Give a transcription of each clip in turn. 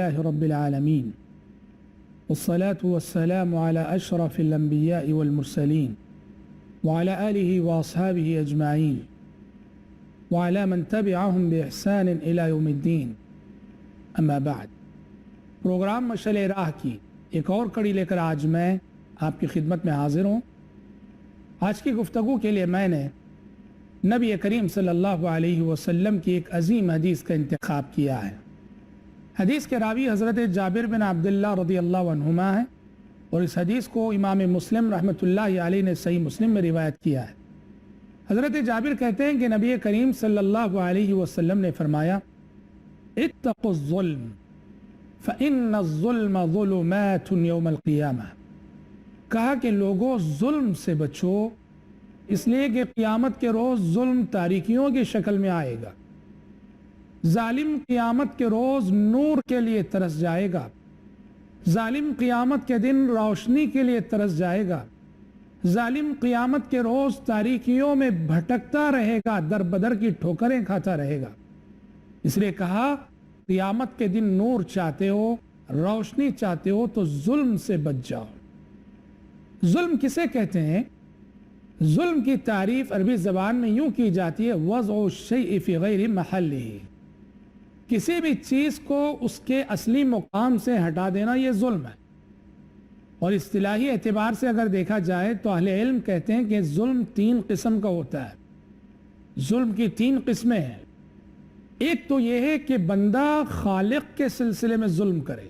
لله رب العالمين والصلاة والسلام على أشرف الأنبياء والمرسلين وعلى آله وأصحابه أجمعين وعلى من تبعهم بإحسان إلى يوم الدين أما بعد پروگرام مشعل راہ کی ایک اور کڑی لے کر آج میں آپ کی خدمت میں حاضر ہوں۔ آج کی گفتگو کے لیے میں نے نبی کریم صلی اللہ علیہ وسلم کی ایک عظیم حدیث کا انتخاب کیا ہے۔ حدیث کے راوی حضرت جابر بن عبداللہ رضی اللہ عنہما ہے اور اس حدیث کو امام مسلم رحمۃ اللہ علیہ نے صحیح مسلم میں روایت کیا ہے۔ حضرت جابر کہتے ہیں کہ نبی کریم صلی اللہ علیہ وسلم نے فرمایا اتقوا الظلم فإن الظلم ظلمات یوم القیامہ، کہا کہ لوگوں ظلم سے بچو، اس لیے کہ قیامت کے روز ظلم تاریکیوں کی شکل میں آئے گا۔ ظالم قیامت کے روز نور کے لیے ترس جائے گا، ظالم قیامت کے دن روشنی کے لیے ترس جائے گا، ظالم قیامت کے روز تاریکیوں میں بھٹکتا رہے گا، در بدر کی ٹھوکریں کھاتا رہے گا۔ اس لیے کہا قیامت کے دن نور چاہتے ہو، روشنی چاہتے ہو تو ظلم سے بچ جاؤ۔ ظلم کسے کہتے ہیں؟ ظلم کی تعریف عربی زبان میں یوں کی جاتی ہے وضع الشیء فی غیر محلہ، کسی بھی چیز کو اس کے اصلی مقام سے ہٹا دینا یہ ظلم ہے۔ اور اصطلاحی اعتبار سے اگر دیکھا جائے تو اہل علم کہتے ہیں کہ ظلم 3 قسم کا ہوتا ہے۔ ظلم کی 3 قسمیں ہیں۔ ایک تو یہ ہے کہ بندہ خالق کے سلسلے میں ظلم کرے،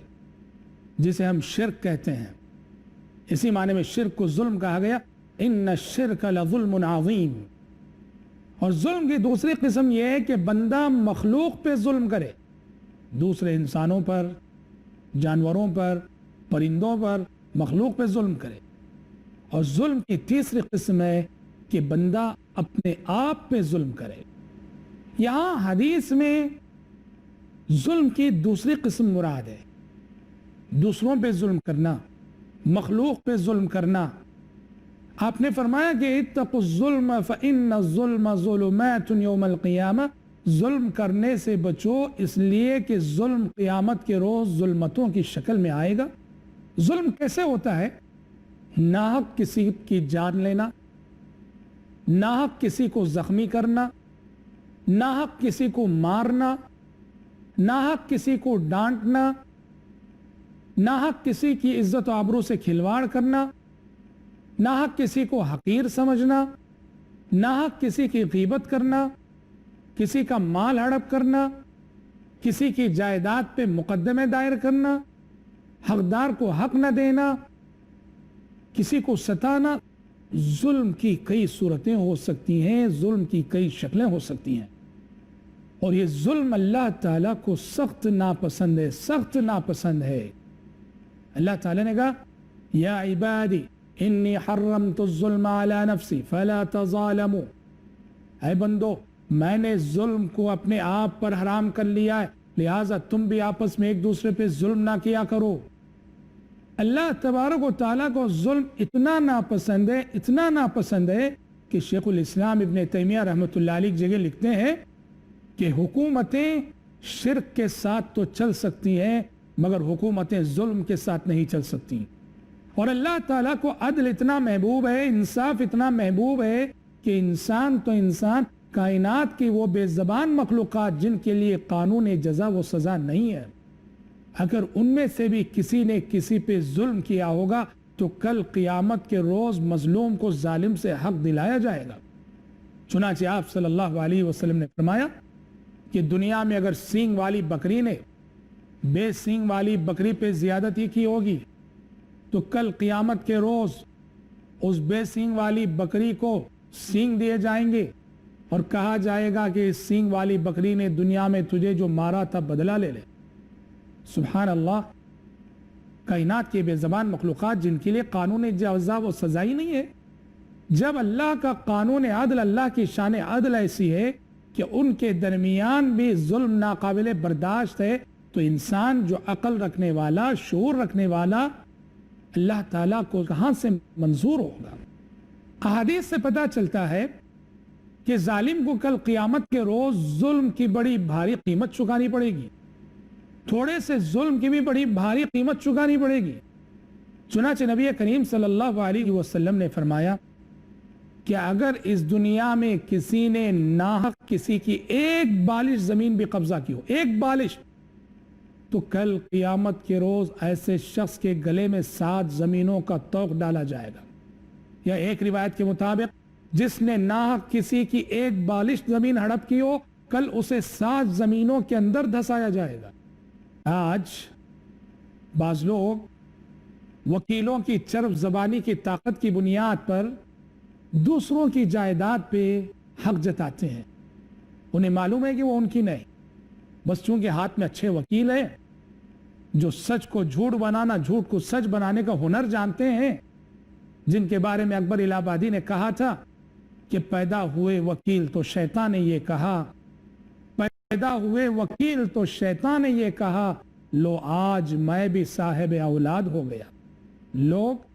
جسے ہم شرک کہتے ہیں۔ اسی معنی میں شرک کو ظلم کہا گیا، ان الشرک لظلم عظیم۔ اور ظلم کی دوسری قسم یہ ہے کہ بندہ مخلوق پہ ظلم کرے، دوسرے انسانوں پر، جانوروں پر، پرندوں پر، مخلوق پہ ظلم کرے۔ اور ظلم کی تیسری قسم ہے کہ بندہ اپنے آپ پہ ظلم کرے۔ یہاں حدیث میں ظلم کی دوسری قسم مراد ہے، دوسروں پہ ظلم کرنا، مخلوق پہ ظلم کرنا۔ آپ نے فرمایا کہ اتقوا الظلم فإن الظلم ظلمات یوم القیامہ، ظلم کرنے سے بچو اس لیے کہ ظلم قیامت کے روز ظلمتوں کی شکل میں آئے گا۔ ظلم کیسے ہوتا ہے؟ ناحق کسی کی جان لینا، ناحق کسی کو زخمی کرنا، ناحق کسی کو مارنا، ناحق کسی کو ڈانٹنا، ناحق کسی کی عزت و آبرو سے کھلواڑ کرنا، ناحق کسی کو حقیر سمجھنا، ناحق کسی کی غیبت کرنا، کسی کا مال ہڑپ کرنا، کسی کی جائیداد پہ مقدمے دائر کرنا، حقدار کو حق نہ دینا، کسی کو ستانا۔ ظلم کی کئی صورتیں ہو سکتی ہیں، ظلم کی کئی شکلیں ہو سکتی ہیں، اور یہ ظلم اللہ تعالیٰ کو سخت ناپسند ہے، سخت ناپسند ہے۔ اللہ تعالیٰ نے کہا یا عبادی انی حرمت الظلم علی نفسی فلا تظالموا، اے بندو میں نے ظلم کو اپنے آپ پر حرام کر لیا ہے، لہٰذا تم بھی آپس میں ایک دوسرے پہ ظلم نہ کیا کرو۔ اللہ تبارک و تعالیٰ کو ظلم اتنا ناپسند ہے، اتنا ناپسند ہے کہ شیخ الاسلام ابن تیمیہ رحمۃ اللہ علیہ جگہ لکھتے ہیں کہ حکومتیں شرک کے ساتھ تو چل سکتی ہیں مگر حکومتیں ظلم کے ساتھ نہیں چل سکتی۔ اور اللہ تعالیٰ کو عدل اتنا محبوب ہے، انصاف اتنا محبوب ہے کہ انسان تو انسان، کائنات کی وہ بے زبان مخلوقات جن کے لیے قانون جزا و سزا نہیں ہے، اگر ان میں سے بھی کسی نے کسی پہ ظلم کیا ہوگا تو کل قیامت کے روز مظلوم کو ظالم سے حق دلایا جائے گا۔ چنانچہ آپ صلی اللہ علیہ وسلم نے فرمایا کہ دنیا میں اگر سینگ والی بکری نے بے سینگ والی بکری پہ زیادتی کی ہوگی تو کل قیامت کے روز اس بے سینگ والی بکری کو سینگ دیے جائیں گے اور کہا جائے گا کہ اس سینگ والی بکری نے دنیا میں تجھے جو مارا تھا بدلہ لے لے۔ سبحان اللہ، کائنات کے بے زبان مخلوقات جن کے لیے قانون جزا و سزا ہی نہیں ہے، جب اللہ کا قانون عدل، اللہ کی شان عدل ایسی ہے کہ ان کے درمیان بھی ظلم ناقابل برداشت ہے، تو انسان جو عقل رکھنے والا، شعور رکھنے والا، اللہ تعالیٰ کو کہاں سے منظور ہوگا؟ احادیث سے پتہ چلتا ہے کہ ظالم کو کل قیامت کے روز ظلم کی بڑی بھاری قیمت چکانی پڑے گی۔ تھوڑے سے ظلم کی بھی بڑی بھاری قیمت چکانی پڑے گی۔ چنانچہ نبی کریم صلی اللہ علیہ وسلم نے فرمایا کہ اگر اس دنیا میں کسی نے ناحق کسی کی ایک بالش زمین بھی قبضہ کی ہو، ایک بالش، تو کل قیامت کے روز ایسے شخص کے گلے میں 7 زمینوں کا طوق ڈالا جائے گا۔ یا ایک روایت کے مطابق جس نے ناحق کسی کی ایک بالش زمین ہڑپ کی ہو، کل اسے 7 زمینوں کے اندر دھسایا جائے گا۔ آج بعض لوگ وکیلوں کی چرب زبانی کی طاقت کی بنیاد پر دوسروں کی جائیداد پہ حق جتاتے ہیں۔ انہیں معلوم ہے کہ وہ ان کی نہیں، بس چونکہ ہاتھ میں اچھے وکیل ہیں جو سچ کو جھوٹ بنانا، جھوٹ کو سچ بنانے کا ہنر جانتے ہیں، جن کے بارے میں اکبر الہ آبادی نے کہا تھا کہ پیدا ہوئے وکیل تو شیطان نے یہ کہا، پیدا ہوئے وکیل تو شیطان نے یہ کہا، لو آج میں بھی صاحب اولاد ہو گیا۔ لوگ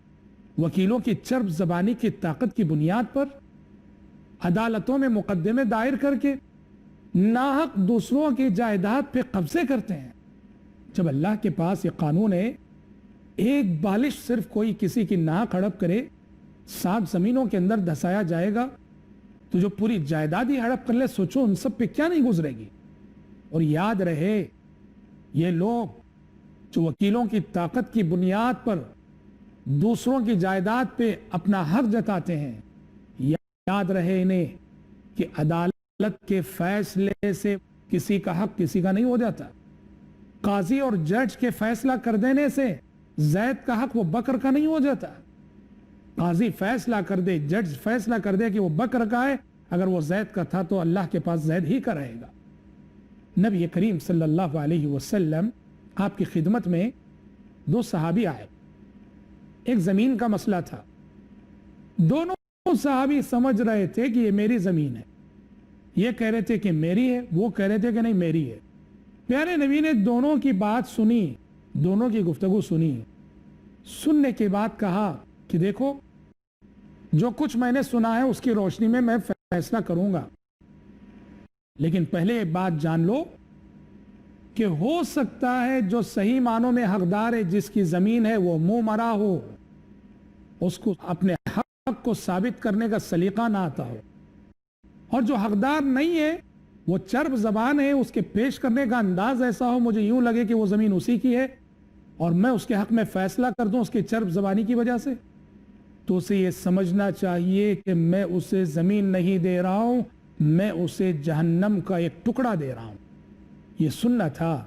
وکیلوں کی چرب زبانی کی طاقت کی بنیاد پر عدالتوں میں مقدمے دائر کر کے ناحق دوسروں کی جائیداد پہ قبضے کرتے ہیں، جب اللہ کے پاس یہ قانون ہے ایک بالش صرف کوئی کسی کی ناحق ہڑپ کرے 7 زمینوں کے اندر دھسایا جائے گا، تو جو پوری جائیداد ہی ہڑپ کر لے، سوچو ان سب پہ کیا نہیں گزرے گی۔ اور یاد رہے یہ لوگ جو وکیلوں کی طاقت کی بنیاد پر دوسروں کی جائیداد پہ اپنا حق جتاتے ہیں، یاد رہے انہیں کہ عدالت کے فیصلے سے کسی کا حق کسی کا نہیں ہو جاتا۔ قاضی اور جج کے فیصلہ کر دینے سے زید کا حق وہ بکر کا نہیں ہو جاتا۔ قاضی فیصلہ کر دے، جج فیصلہ کر دے کہ وہ بکر کا ہے، اگر وہ زید کا تھا تو اللہ کے پاس زید ہی کا رہے گا۔ نبی کریم صلی اللہ علیہ وسلم آپ کی خدمت میں 2 صحابی آئے، ایک زمین کا مسئلہ تھا۔ دونوں صحابی سمجھ رہے تھے کہ یہ میری زمین ہے، یہ کہہ رہے تھے کہ میری ہے، وہ کہہ رہے تھے کہ نہیں میری ہے۔ پیارے نبی نے دونوں کی بات سنی، دونوں کی گفتگو سنی، سننے کے بعد کہا کہ دیکھو جو کچھ میں نے سنا ہے اس کی روشنی میں فیصلہ کروں گا، لیکن پہلے ایک بات جان لو کہ ہو سکتا ہے جو صحیح معنوں میں حقدار ہے، جس کی زمین ہے، وہ منہ مرا ہو، اس کو اپنے حق کو ثابت کرنے کا سلیقہ نہ آتا ہو، اور جو حقدار نہیں ہے وہ چرب زبان ہے، اس کے پیش کرنے کا انداز ایسا ہو مجھے یوں لگے کہ وہ زمین اسی کی ہے اور میں اس کے حق میں فیصلہ کر دوں اس کی چرب زبانی کی وجہ سے، تو اسے یہ سمجھنا چاہیے کہ میں اسے زمین نہیں دے رہا ہوں، میں اسے جہنم کا ایک ٹکڑا دے رہا ہوں۔ یہ سننا تھا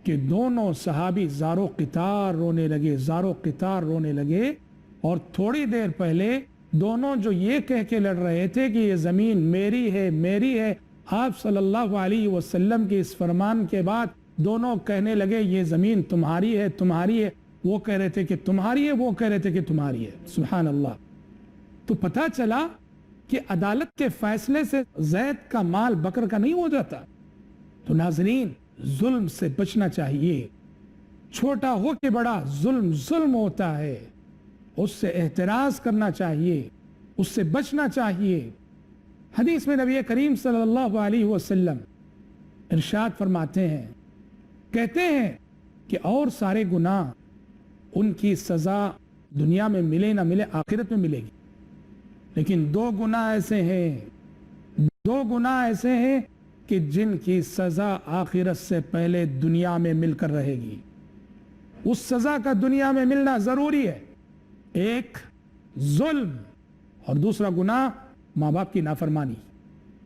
کہ دونوں صحابی زارو قطار رونے لگے، زارو قطار رونے لگے، اور تھوڑی دیر پہلے دونوں جو یہ کہہ کے لڑ رہے تھے کہ یہ زمین میری ہے میری ہے، آپ صلی اللہ علیہ وسلم کے اس فرمان کے بعد دونوں کہنے لگے یہ زمین تمہاری ہے تمہاری ہے، وہ کہہ رہے تھے کہ تمہاری ہے، وہ کہہ رہے تھے کہ تمہاری ہے۔ سبحان اللہ۔ تو پتہ چلا کہ عدالت کے فیصلے سے زید کا مال بکر کا نہیں ہو جاتا۔ تو ناظرین، ظلم سے بچنا چاہیے، چھوٹا ہو کے بڑا ظلم ظلم ہوتا ہے، اس سے احتراز کرنا چاہیے، اس سے بچنا چاہیے۔ حدیث میں نبی کریم صلی اللہ علیہ وسلم ارشاد فرماتے ہیں، کہتے ہیں کہ اور سارے گناہ ان کی سزا دنیا میں ملے نہ ملے آخرت میں ملے گی، لیکن 2 گناہ ایسے ہیں، 2 گناہ ایسے ہیں کہ جن کی سزا آخرت سے پہلے دنیا میں مل کر رہے گی، اس سزا کا دنیا میں ملنا ضروری ہے۔ ایک ظلم اور دوسرا گناہ ماں باپ کی نافرمانی۔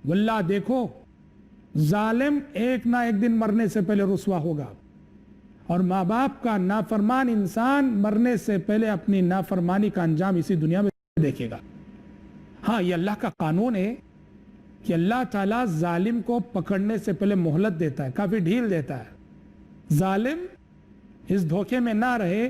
واللہ دیکھو ظالم ایک نہ ایک دن مرنے سے پہلے رسوا ہوگا، اور ماں باپ کا نافرمان انسان مرنے سے پہلے اپنی نافرمانی کا انجام اسی دنیا میں دیکھے گا۔ ہاں، یہ اللہ کا قانون ہے کہ اللہ تعالیٰ ظالم کو پکڑنے سے پہلے مہلت دیتا ہے، کافی ڈھیل دیتا ہے۔ ظالم اس دھوکے میں نہ رہے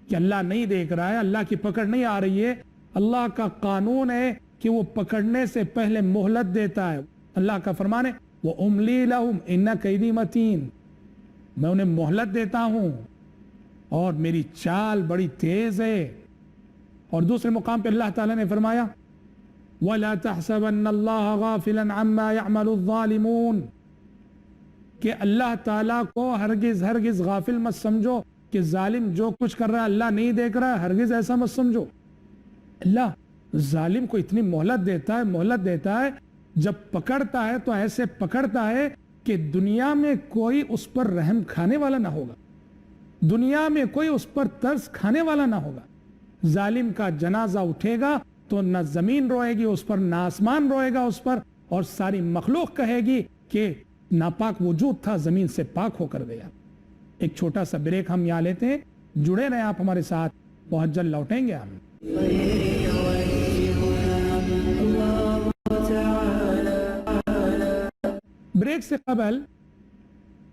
کہ اللہ نہیں دیکھ رہا ہے، اللہ کی پکڑ نہیں آ رہی ہے۔ اللہ کا قانون ہے کہ وہ پکڑنے سے پہلے مہلت دیتا ہے۔ اللہ کا فرمان ہے وَأُمْلِي لَهُمْ إِنَّ كَيْدِي مَتِينٌ، میں انہیں مہلت دیتا ہوں اور میری چال بڑی تیز ہے۔ اور دوسرے مقام پہ اللہ تعالیٰ نے فرمایا وَلَا تَحْسَبَنَّ اللَّهَ غَافِلًا عَمَّا يَعْمَلُ الظَّالِمُونَ، کہ اللہ تعالیٰ کو ہرگز ہرگز غافل مت سمجھو کہ ظالم جو کچھ کر رہا ہے اللہ نہیں دیکھ رہا ہے، ہرگز ایسا مت سمجھو۔ اللہ ظالم کو اتنی مہلت دیتا ہے، جب پکڑتا ہے تو ایسے پکڑتا ہے کہ دنیا میں کوئی اس پر رحم کھانے والا نہ ہوگا، دنیا میں کوئی اس پر ترس کھانے والا نہ ہوگا۔ ظالم کا جنازہ اٹھے گا تو نہ زمین روئے گی اس پر، نہ آسمان روئے گا اس پر، اور ساری مخلوق کہے گی کہ ناپاک وجود تھا زمین سے پاک ہو کر گیا۔ ایک چھوٹا سا بریک ہم یہاں لیتے ہیں، جڑے رہیں آپ ہمارے ساتھ، بہت جلد لوٹیں گے ہم۔ بریک سے قبل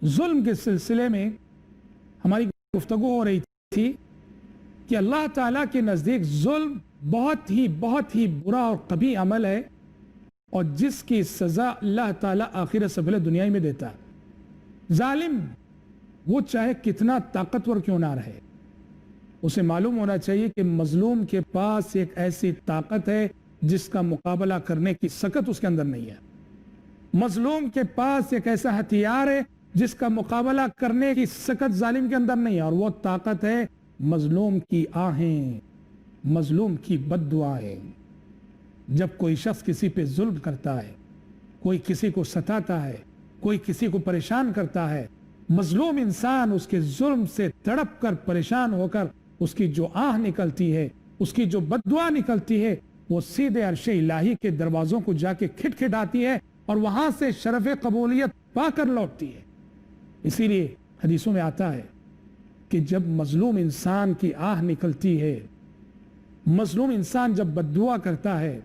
ظلم کے سلسلے میں ہماری گفتگو ہو رہی تھی کہ اللہ تعالیٰ کے نزدیک ظلم بہت ہی برا اور قبیح عمل ہے، اور جس کی سزا اللہ تعالیٰ آخرت سے پہلے دنیا میں دیتا ہے۔ ظالم وہ چاہے کتنا طاقتور کیوں نہ رہے، اسے معلوم ہونا چاہیے کہ مظلوم کے پاس ایک ایسی طاقت ہے جس کا مقابلہ کرنے کی سکت اس کے اندر نہیں ہے۔ مظلوم کے پاس ایک ایسا ہتھیار ہے جس کا مقابلہ کرنے کی سکت ظالم کے اندر نہیں ہے، اور وہ طاقت ہے مظلوم کی آہیں، مظلوم کی بد دعائیں۔ جب کوئی شخص کسی پہ ظلم کرتا ہے، کوئی کسی کو ستاتا ہے، کوئی کسی کو پریشان کرتا ہے، مظلوم انسان اس کے ظلم سے تڑپ کر پریشان ہو کر اس کی جو آہ نکلتی ہے، اس کی جو بد دعا نکلتی ہے، وہ سیدھے عرش الہی کے دروازوں کو جا کے کھٹکھٹاتی ہے اور وہاں سے شرف قبولیت پا کر لوٹتی ہے۔ اسی لیے حدیثوں میں آتا ہے کہ جب مظلوم انسان کی آہ نکلتی ہے، مظلوم انسان جب بد دعا کرتا ہے،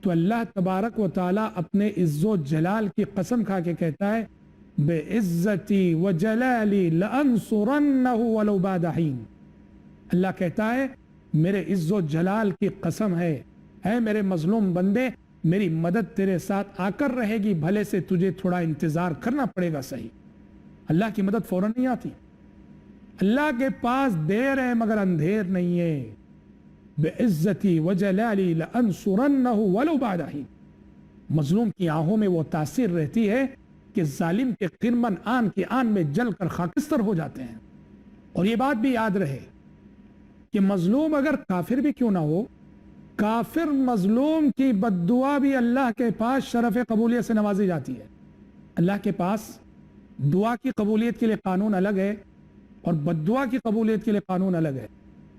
تو اللہ تبارک و تعالیٰ اپنے عز و جلال کی قسم کھا کے کہتا ہے بِعِزَّتِي وَجَلَالِي لَأَنصُرَنَّهُ وَلَوْ بَعْدَ حِينٍ۔ اللہ کہتا ہے میرے عز و جلال کی قسم ہے، اے میرے مظلوم بندے، میری مدد تیرے ساتھ آ کر رہے گی، بھلے سے تجھے تھوڑا انتظار کرنا پڑے گا۔ صحیح، اللہ کی مدد فوراً نہیں آتی، اللہ کے پاس دیر ہے مگر اندھیر نہیں ہے۔ بِعِزَّتِي وَجَلَالِي لَأَنصُرَنَّهُ وَلَوْ بَعْدَ حِينٍ۔ مظلوم کی آنکھوں میں وہ تاثیر رہتی ہے کہ ظالم کے خرمن آن کی آن میں جل کر خاکستر ہو جاتے ہیں۔ اور یہ بات بھی یاد رہے کہ مظلوم اگر کافر بھی کیوں نہ ہو، کافر مظلوم کی بد دعا بھی اللہ کے پاس شرف قبولیت سے نوازی جاتی ہے۔ اللہ کے پاس دعا کی قبولیت کے لیے قانون الگ ہے اور بد دعا کی قبولیت کے لیے قانون الگ ہے۔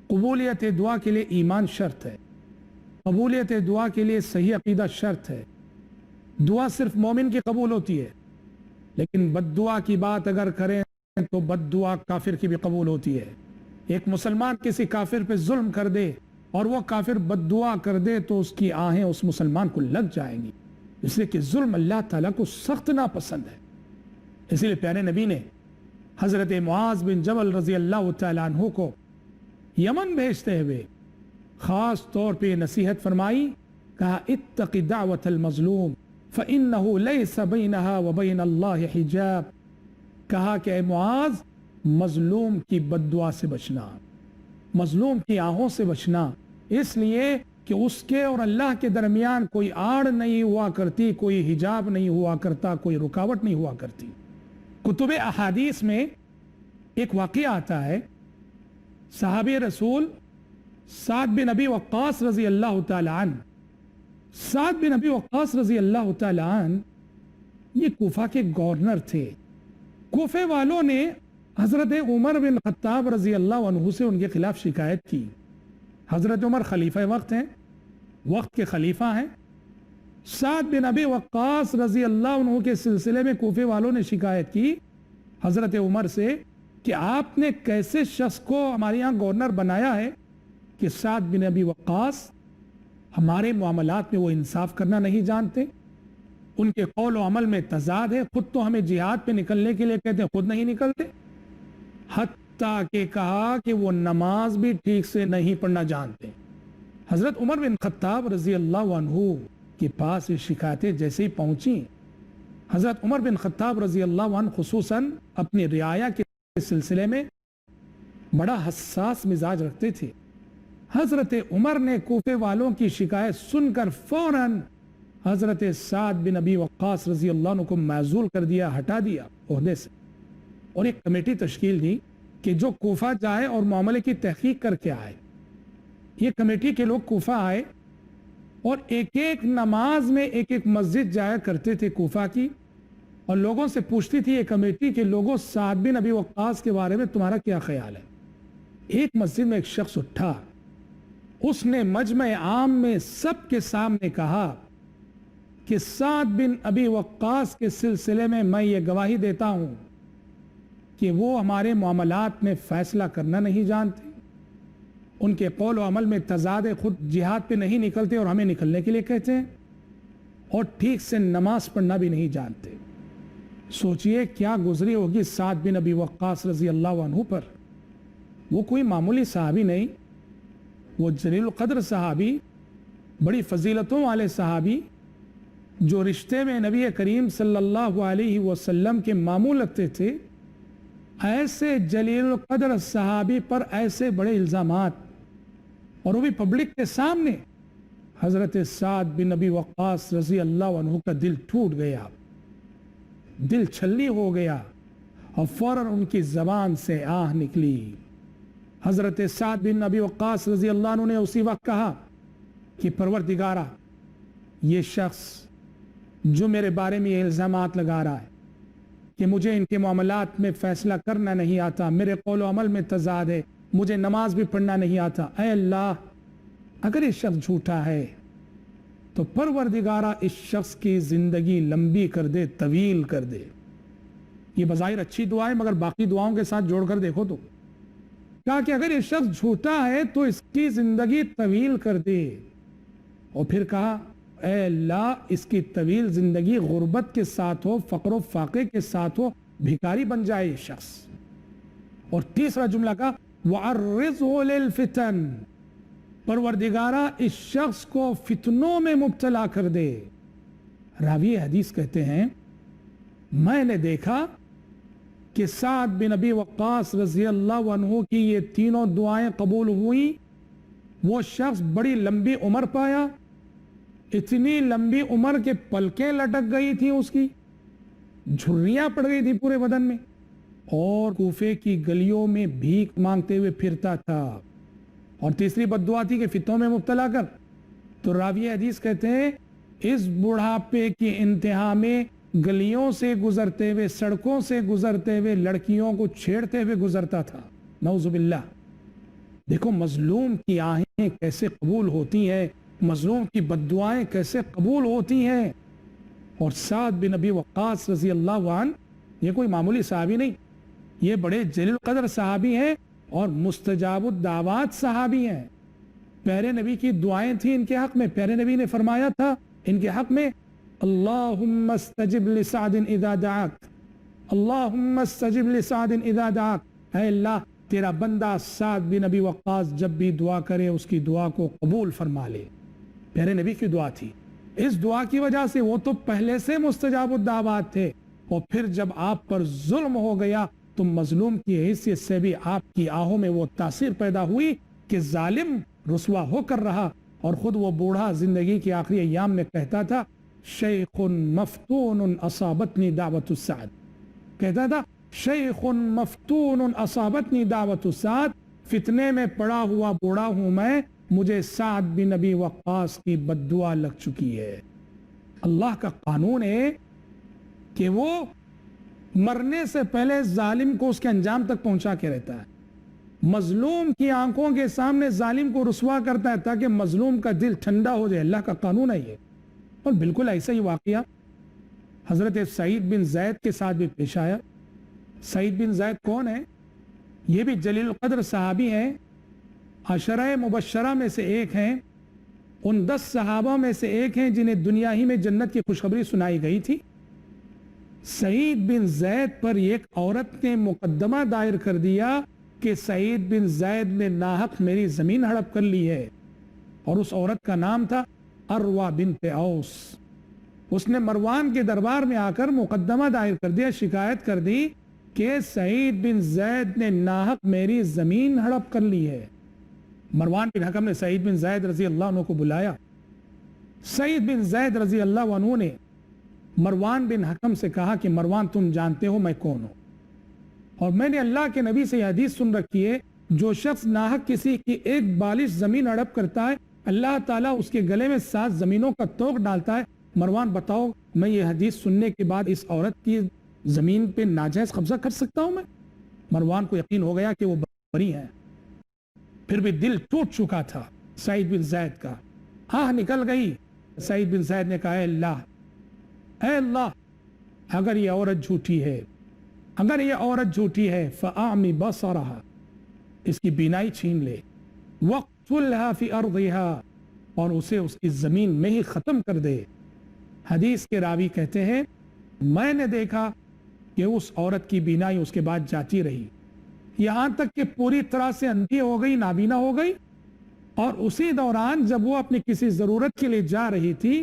قبولیت دعا کے لیے ایمان شرط ہے، قبولیت دعا کے لیے صحیح عقیدہ شرط ہے۔ دعا صرف مومن کی قبول ہوتی ہے، لیکن بد دعا کی بات اگر کریں تو بد دعا کافر کی بھی قبول ہوتی ہے۔ ایک مسلمان کسی کافر پہ ظلم کر دے اور وہ کافر بد دعا کر دے تو اس کی آہیں اس مسلمان کو لگ جائیں گی، اس لیے کہ ظلم اللہ تعالیٰ کو سخت ناپسند ہے۔ اسی لیے پیارے نبی نے حضرت معاذ بن جبل رضی اللہ تعالیٰ عنہ کو یمن بھیجتے ہوئے خاص طور پہ نصیحت فرمائی، کہا اتق دعوت المظلوم فإنه ليس بينها وبين الله حجاب۔ کہا کہ اے معاذ، مظلوم کی بد دعا سے بچنا، مظلوم کی آہوں سے بچنا، اس لیے کہ اس کے اور اللہ کے درمیان کوئی آڑ نہیں ہوا کرتی، کوئی حجاب نہیں ہوا کرتا، کوئی رکاوٹ نہیں ہوا کرتی۔ کتب احادیث میں ایک واقعہ آتا ہے، صحابی رسول سعد بن ابی وقاص رضی اللہ تعالی عنہ، سعد بن ابی وقاص رضی اللہ تعالی عنہ یہ کوفہ کے گورنر تھے۔ کوفے والوں نے حضرت عمر بن خطاب رضی اللہ عنہ سے ان کے خلاف شکایت کی۔ حضرت عمر خلیفہ وقت ہیں، وقت کے خلیفہ ہیں۔ سعد بن ابی وقاص رضی اللہ عنہ کے سلسلے میں کوفے والوں نے شکایت کی حضرت عمر سے کہ آپ نے کیسے شخص کو ہمارے یہاں گورنر بنایا ہے کہ سعد بن ابی وقاص ہمارے معاملات میں وہ انصاف کرنا نہیں جانتے، ان کے قول و عمل میں تضاد ہے، خود تو ہمیں جہاد پہ نکلنے کے لیے کہتے ہیں، خود نہیں نکلتے، حتیٰ کہ کہا کہ وہ نماز بھی ٹھیک سے نہیں پڑھنا جانتے۔ حضرت عمر بن خطاب رضی اللہ عنہ کے پاس یہ شکایتیں جیسے ہی پہنچی، حضرت عمر بن خطاب رضی اللہ عنہ خصوصاً اپنی رعایا کے سلسلے میں بڑا حساس مزاج رکھتے تھے۔ حضرت عمر نے کوفے والوں کی شکایت سن کر فوراً حضرت سعد بن ابی وقاص رضی اللہ عنہ کو معزول کر دیا، ہٹا دیا، عہدے سے، اور ایک کمیٹی تشکیل دی کہ جو کوفہ جائے اور معاملے کی تحقیق کر کے آئے۔ یہ کمیٹی کے لوگ کوفہ آئے اور ایک ایک نماز میں ایک ایک مسجد جایا کرتے تھے کوفہ کی، اور لوگوں سے پوچھتی تھی یہ کمیٹی کہ لوگوں سعد بن ابی وقاص کے بارے میں تمہارا کیا خیال ہے؟ ایک مسجد میں ایک شخص اٹھا، اس نے مجمع عام میں سب کے سامنے کہا کہ سعد بن ابی وقاص کے سلسلے میں میں یہ گواہی دیتا ہوں کہ وہ ہمارے معاملات میں فیصلہ کرنا نہیں جانتے، ان کے قول و عمل میں تضاد، خود جہاد پہ نہیں نکلتے اور ہمیں نکلنے کے لیے کہتے ہیں، اور ٹھیک سے نماز پڑھنا بھی نہیں جانتے۔ سوچئے کیا گزری ہوگی سعد بن ابی وقاص رضی اللہ عنہ پر۔ وہ کوئی معمولی صحابی نہیں، وہ جلیل القدر صحابی، بڑی فضیلتوں والے صحابی، جو رشتے میں نبی کریم صلی اللہ علیہ وسلم کے ماموں لگتے تھے، ایسے جلیل القدر صحابی پر ایسے بڑے الزامات، اور وہ بھی پبلک کے سامنے۔ حضرت سعد بن ابی وقاص رضی اللہ عنہ کا دل ٹوٹ گیا، دل چھلنی ہو گیا، اور فوراً ان کی زبان سے آہ نکلی۔ حضرت سعد بن ابی وقاص رضی اللہ عنہ نے اسی وقت کہا کہ پروردگارا، یہ شخص جو میرے بارے میں یہ الزامات لگا رہا ہے کہ مجھے ان کے معاملات میں فیصلہ کرنا نہیں آتا، میرے قول و عمل میں تضاد ہے، مجھے نماز بھی پڑھنا نہیں آتا، اے اللہ اگر یہ شخص جھوٹا ہے تو پروردگارہ اس شخص کی زندگی لمبی کر دے، طویل کر دے۔ یہ بظاہر اچھی دعا ہے، مگر باقی دعاؤں کے ساتھ جوڑ کر دیکھو تو کہا کہ اگر یہ شخص جھوٹا ہے تو اس کی زندگی طویل کر دے، اور پھر کہا اے اللہ اس کی طویل زندگی غربت کے ساتھ ہو، فقر و فاقے کے ساتھ ہو، بھکاری بن جائے یہ شخص۔ اور تیسرا جملہ کہا وَعَرِّضْهُ لِلْفِتَنِ، پروردگارہ اس شخص کو فتنوں میں مبتلا کر دے۔ راوی حدیث کہتے ہیں میں نے دیکھا کہ سعد بن ابی وقاص رضی اللہ عنہ کی یہ تینوں دعائیں قبول ہوئیں۔ وہ شخص بڑی لمبی عمر پایا، اتنی لمبی عمر کے پلکیں لٹک گئی تھی، اس کی جھریاں پڑ گئی تھی پورے بدن میں، اور کوفے کی گلیوں میں بھیک مانگتے ہوئے پھرتا تھا۔ اور تیسری بد دعا تھی کہ فتنوں میں مبتلا کر۔ تو راوی حدیث کہتے ہیں اس بڑھاپے کی انتہا میں گلیوں سے گزرتے ہوئے، سڑکوں سے گزرتے ہوئے، لڑکیوں کو چھیڑتے ہوئے گزرتا تھا، نعوذ باللہ۔ دیکھو مظلوم کی آہیں کیسے قبول ہوتی ہیں، مظلوم کی بد دعائیں کیسے قبول ہوتی ہیں۔ اور سعد بن ابی وقاص رضی اللہ عنہ یہ کوئی معمولی صحابی نہیں، یہ بڑے جلیل قدر صحابی ہیں اور مستجاب الدعوات صحابی ہیں۔ پیارے نبی کی دعائیں تھیں ان کے حق میں، پیارے نبی نے فرمایا تھا ان کے حق میں اللہم استجب لسعد اذا دعاک، اللہم استجب لسعد اذا دعاک، اے اللہ تیرا بندہ سعد بن ابی وقاص جب بھی دعا کرے اس کی دعا کو قبول فرما لے۔ پیارے نبی کی دعا تھی، اس دعا کی وجہ سے وہ تو پہلے سے مستجاب الدعوات تھے، اور پھر جب آپ پر ظلم ہو گیا تو مظلوم کی حیثیت سے بھی آپ کی آہوں میں وہ تاثیر پیدا ہوئی کہ ظالم رسوا ہو کر رہا، اور خود وہ بوڑھا زندگی کے آخری ایام میں کہتا تھا شیخ مفتون اصابتنی دعوت السعد، کہتا تھا شیخ مفتون اصابتنی دعوت السعد، فتنے میں پڑا ہوا بوڑھا ہوں میں، مجھے سعد بن ابی وقاص کی بد دعا لگ چکی ہے۔ اللہ کا قانون ہے کہ وہ مرنے سے پہلے ظالم کو اس کے انجام تک پہنچا کے رہتا ہے، مظلوم کی آنکھوں کے سامنے ظالم کو رسوا کرتا ہے تاکہ مظلوم کا دل ٹھنڈا ہو جائے۔ اللہ کا قانون ہے یہ، اور بالکل ایسا ہی واقعہ حضرت سعید بن زید کے ساتھ بھی پیش آیا۔ سعید بن زید کون ہے؟ یہ بھی جلیل القدر صحابی ہیں، عشرہ مبشرہ میں سے ایک ہیں، ان 10 صحابہ میں سے ایک ہیں جنہیں دنیا ہی میں جنت کی خوشخبری سنائی گئی تھی۔ سعید بن زید پر ایک عورت نے مقدمہ دائر کر دیا کہ سعید بن زید نے ناحق میری زمین ہڑپ کر لی ہے، اور اس عورت کا نام تھا اروا بنت اوس۔ اس نے مروان کے دربار میں آ کر مقدمہ دائر کر دیا، شکایت کر دی کہ سعید بن زید نے ناحق میری زمین ہڑپ کر لی ہے۔ مروان بن حکم نے سعید بن زید رضی اللہ عنہ کو بلایا۔ سعید بن زید رضی اللہ عنہ نے مروان بن حکم سے کہا کہ مروان تم جانتے ہو میں کون ہوں، اور میں نے اللہ کے نبی سے یہ حدیث سن رکھی ہے جو شخص ناحق کسی کی ایک بالش زمین ہڑپ کرتا ہے اللہ تعالیٰ اس کے گلے میں 7 زمینوں کا توق ڈالتا ہے۔ مروان بتاؤ میں یہ حدیث سننے کے بعد اس عورت کی زمین پہ ناجائز قبضہ کر سکتا ہوں میں؟ مروان کو یقین ہو گیا کہ وہ بری ہے، پھر بھی دل ٹوٹ چکا تھا سعید بن زید کا، آہ نکل گئی۔ سعید بن زید نے کہا اے اللہ اگر یہ عورت جھوٹی ہے، اگر یہ عورت جھوٹی ہے فَأَعْمِ بَصَرَهَا، اس کی بینائی چھین لے، وَاقْتُلْهَا فِي أَرْضِهَا، اور اسے اس کی زمین میں ہی ختم کر دے۔ حدیث کے راوی کہتے ہیں میں نے دیکھا کہ اس عورت کی بینائی اس کے بعد جاتی رہی یہاں تک کہ پوری طرح سے اندھی ہو گئی، نابینا ہو گئی، اور اسی دوران جب وہ اپنی کسی ضرورت کے لیے جا رہی تھی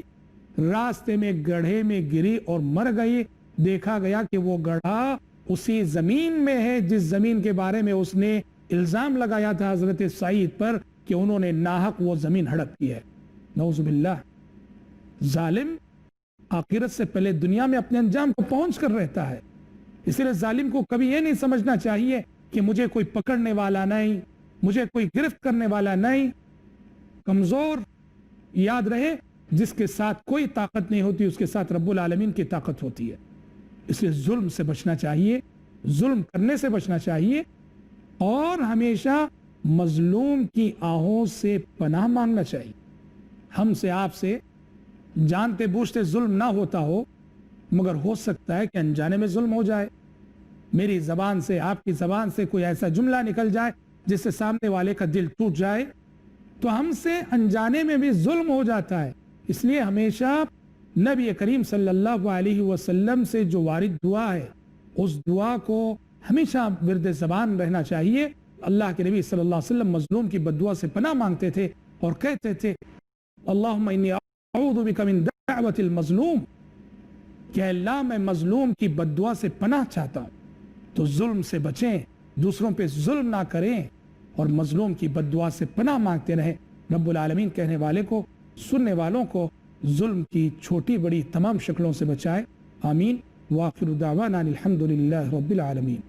راستے میں گڑھے میں گری اور مر گئی۔ دیکھا گیا کہ وہ گڑھا اسی زمین میں ہے جس زمین کے بارے میں اس نے الزام لگایا تھا حضرت سعید پر کہ انہوں نے ناحق وہ زمین ہڑپ کی ہے۔ نعوذ باللہ، ظالم آخرت سے پہلے دنیا میں اپنے انجام کو پہنچ کر رہتا ہے، اس لیے ظالم کو کبھی یہ نہیں سمجھنا چاہیے کہ مجھے کوئی پکڑنے والا نہیں، مجھے کوئی گرفت کرنے والا نہیں۔ کمزور یاد رہے جس کے ساتھ کوئی طاقت نہیں ہوتی اس کے ساتھ رب العالمین کی طاقت ہوتی ہے۔ اس لیے ظلم سے بچنا چاہیے، ظلم کرنے سے بچنا چاہیے، اور ہمیشہ مظلوم کی آہوں سے پناہ مانگنا چاہیے۔ ہم سے آپ سے جانتے بوجھتے ظلم نہ ہوتا ہو، مگر ہو سکتا ہے کہ انجانے میں ظلم ہو جائے۔ میری زبان سے آپ کی زبان سے کوئی ایسا جملہ نکل جائے جس سے سامنے والے کا دل ٹوٹ جائے تو ہم سے انجانے میں بھی ظلم ہو جاتا ہے۔ اس لیے ہمیشہ نبی کریم صلی اللہ علیہ وسلم سے جو وارد دعا ہے اس دعا کو ہمیشہ ورد زبان رہنا چاہیے۔ اللہ کے نبی صلی اللہ علیہ وسلم مظلوم کی بد دعا سے پناہ مانگتے تھے اور کہتے تھے اللہم انی اعوذ بک من دعوت المظلوم، کہ اللہ میں مظلوم کی بد دعا سے پناہ چاہتا ہوں۔ تو ظلم سے بچیں، دوسروں پہ ظلم نہ کریں اور مظلوم کی بد دعا سے پناہ مانگتے رہیں۔ رب العالمین کہنے والے کو، سننے والوں کو ظلم کی چھوٹی بڑی تمام شکلوں سے بچائے۔ آمین۔ وآخر دعوانا الحمدللہ رب العالمین۔